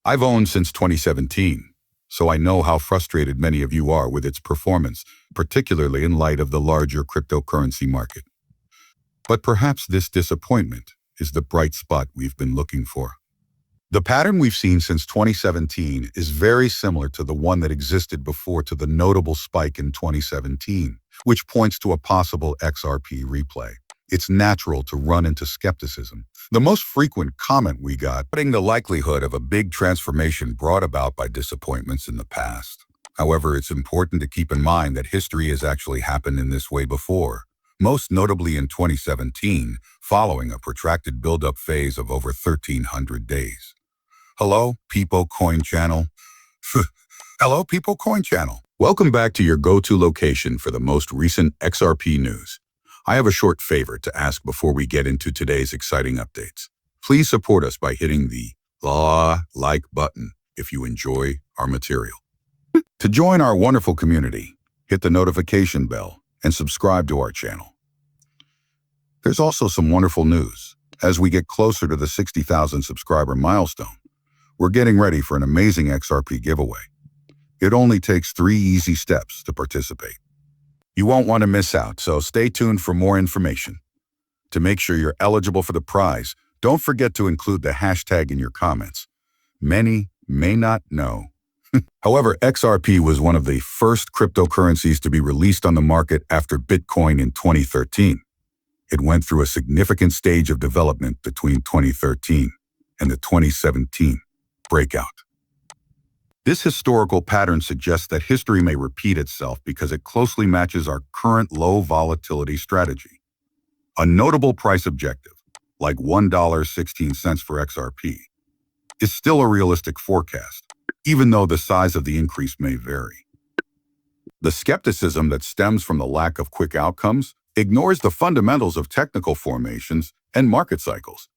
I've owned since 2017, so I know how frustrated many of you are with its performance, particularly in light of the larger cryptocurrency market. But perhaps this disappointment is the bright spot we've been looking for. The pattern we've seen since 2017 is very similar to the one that existed before to the notable spike in 2017, which points to a possible XRP replay. It's natural to run into skepticism. The most frequent comment we got, putting the likelihood of a big transformation brought about by disappointments in the past. However, it's important to keep in mind that history has actually happened in this way before, most notably in 2017, following a protracted build-up phase of over 1,300 days. Hello, Peepo Coin Channel. Hello, Peepo Coin Channel. Welcome back to your go-to location for the most recent XRP news. I have a short favor to ask before we get into today's exciting updates. Please support us by hitting the like button if you enjoy our material. To join our wonderful community, hit the notification bell and subscribe to our channel. There's also some wonderful news. As we get closer to the 60,000 subscriber milestone, we're getting ready for an amazing XRP giveaway. It only takes 3 easy steps to participate. You won't want to miss out, so stay tuned for more information. To make sure you're eligible for the prize, don't forget to include the hashtag in your comments. Many may not know. However, XRP was one of the first cryptocurrencies to be released on the market after Bitcoin in 2013. It went through a significant stage of development between 2013 and the 2017 breakout. This historical pattern suggests that history may repeat itself because it closely matches our current low volatility strategy. A notable price objective, like $1.16 for XRP, is still a realistic forecast, even though the size of the increase may vary. The skepticism that stems from the lack of quick outcomes ignores the fundamentals of technical formations and market cycles.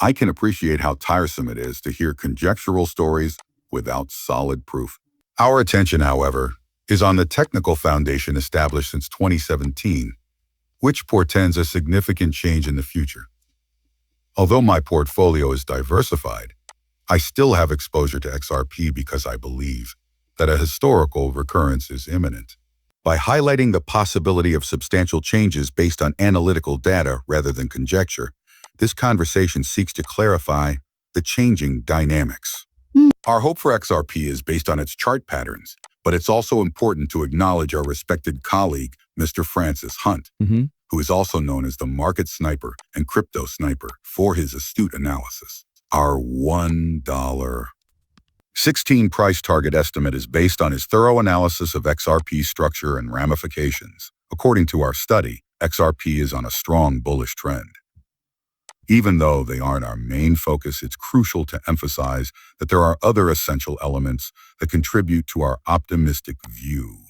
I can appreciate how tiresome it is to hear conjectural stories without solid proof. Our attention, however, is on the technical foundation established since 2017, which portends a significant change in the future. Although my portfolio is diversified, I still have exposure to XRP because I believe that a historical recurrence is imminent. By highlighting the possibility of substantial changes based on analytical data rather than conjecture, this conversation seeks to clarify the changing dynamics. Our hope for XRP is based on its chart patterns, but it's also important to acknowledge our respected colleague, Mr. Francis Hunt, who is also known as the market sniper and crypto sniper, for his astute analysis. Our $1.16 price target estimate is based on his thorough analysis of XRP structure and ramifications. According to our study, XRP is on a strong bullish trend. Even though they aren't our main focus, it's crucial to emphasize that there are other essential elements that contribute to our optimistic view.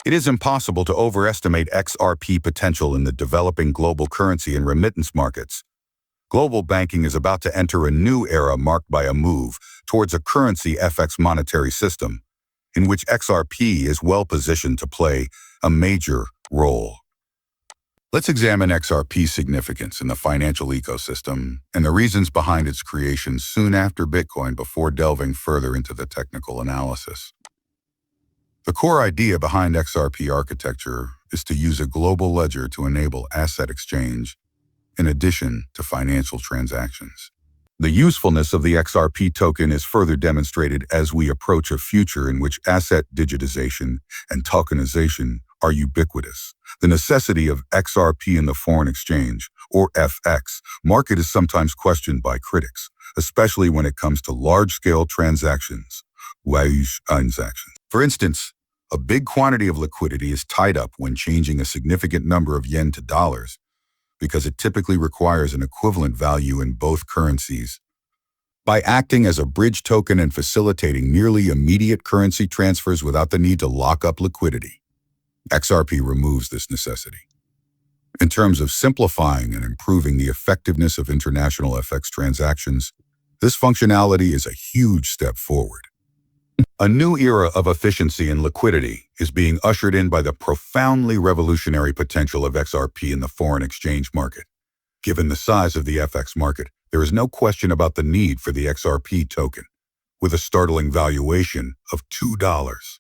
It is impossible to overestimate XRP potential in the developing global currency and remittance markets. Global banking is about to enter a new era marked by a move towards a currency FX monetary system, in which XRP is well positioned to play a major role. Let's examine XRP's significance in the financial ecosystem and the reasons behind its creation soon after Bitcoin before delving further into the technical analysis. The core idea behind XRP architecture is to use a global ledger to enable asset exchange in addition to financial transactions. The usefulness of the XRP token is further demonstrated as we approach a future in which asset digitization and tokenization are ubiquitous. The necessity of XRP in the foreign exchange, or FX, market is sometimes questioned by critics, especially when it comes to large-scale transactions. For instance, a big quantity of liquidity is tied up when changing a significant number of yen to dollars, because it typically requires an equivalent value in both currencies. By acting as a bridge token and facilitating nearly immediate currency transfers without the need to lock up liquidity, XRP removes this necessity. In terms of simplifying and improving the effectiveness of international FX transactions, this functionality is a huge step forward. A new era of efficiency and liquidity is being ushered in by the profoundly revolutionary potential of XRP in the foreign exchange market. Given the size of the FX market, there is no question about the need for the XRP token, with a startling valuation of $2.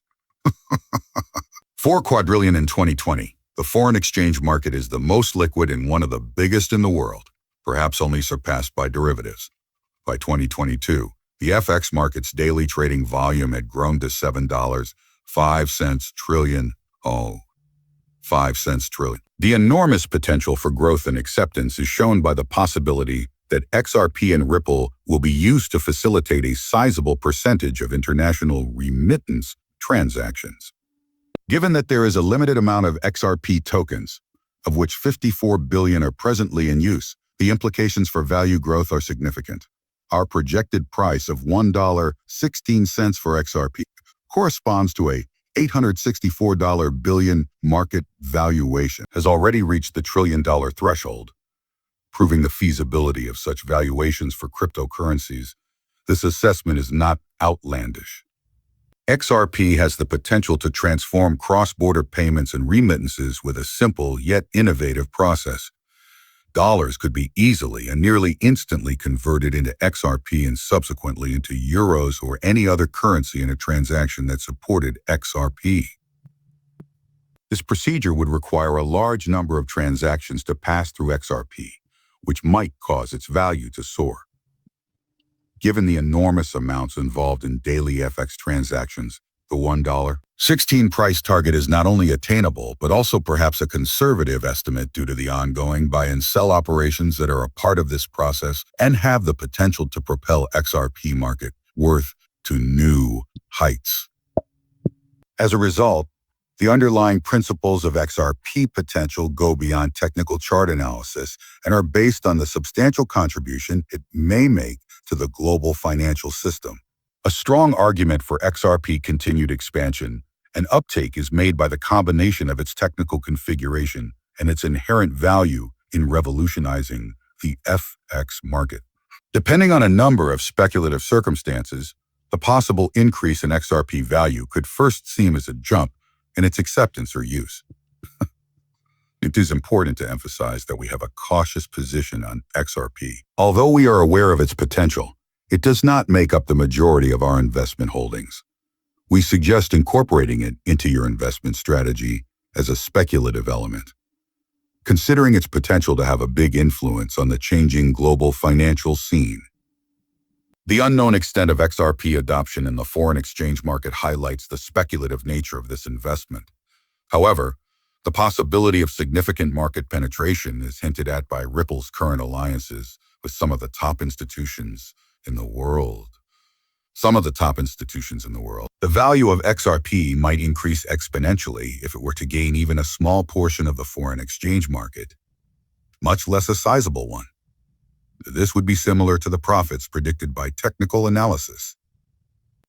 4 quadrillion in 2020. The foreign exchange market is the most liquid and one of the biggest in the world, perhaps only surpassed by derivatives. By 2022, the FX market's daily trading volume had grown to $7.05 trillion. Oh, 5 cents trillion. The enormous potential for growth and acceptance is shown by the possibility that XRP and Ripple will be used to facilitate a sizable percentage of international remittance transactions. Given that there is a limited amount of XRP tokens, of which 54 billion are presently in use, the implications for value growth are significant. Our projected price of $1.16 for XRP corresponds to a $864 billion market valuation, has already reached the trillion-dollar threshold, proving the feasibility of such valuations for cryptocurrencies. This assessment is not outlandish. XRP has the potential to transform cross-border payments and remittances with a simple yet innovative process. Dollars could be easily and nearly instantly converted into XRP and subsequently into euros or any other currency in a transaction that supported XRP. This procedure would require a large number of transactions to pass through XRP, which might cause its value to soar. Given the enormous amounts involved in daily FX transactions, the $1.16 price target is not only attainable, but also perhaps a conservative estimate due to the ongoing buy and sell operations that are a part of this process and have the potential to propel XRP market worth to new heights. As a result, the underlying principles of XRP potential go beyond technical chart analysis and are based on the substantial contribution it may make to the global financial system. A strong argument for XRP continued expansion and uptake is made by the combination of its technical configuration and its inherent value in revolutionizing the FX market. Depending on a number of speculative circumstances, the possible increase in XRP value could first seem as a jump in its acceptance or use. It is important to emphasize that we have a cautious position on XRP. Although we are aware of its potential, it does not make up the majority of our investment holdings. We suggest incorporating it into your investment strategy as a speculative element, considering its potential to have a big influence on the changing global financial scene. The unknown extent of XRP adoption in the foreign exchange market highlights the speculative nature of this investment. However, the possibility of significant market penetration is hinted at by Ripple's current alliances with some of the top institutions in the world. The value of XRP might increase exponentially if it were to gain even a small portion of the foreign exchange market, much less a sizable one. This would be similar to the profits predicted by technical analysis.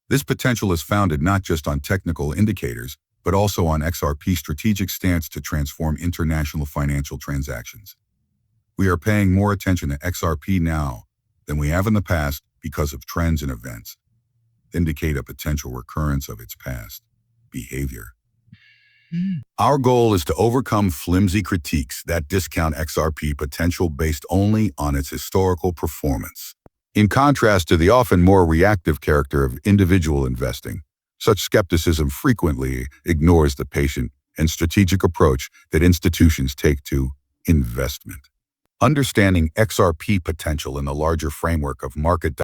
This potential is founded not just on technical indicators, but also on XRP's strategic stance to transform international financial transactions. We are paying more attention to XRP now than we have in the past because of trends and events that indicate a potential recurrence of its past behavior. Our goal is to overcome flimsy critiques that discount XRP potential based only on its historical performance. In contrast to the often more reactive character of individual investing, such skepticism frequently ignores the patient and strategic approach that institutions take to investment. Understanding XRP potential in the larger framework of market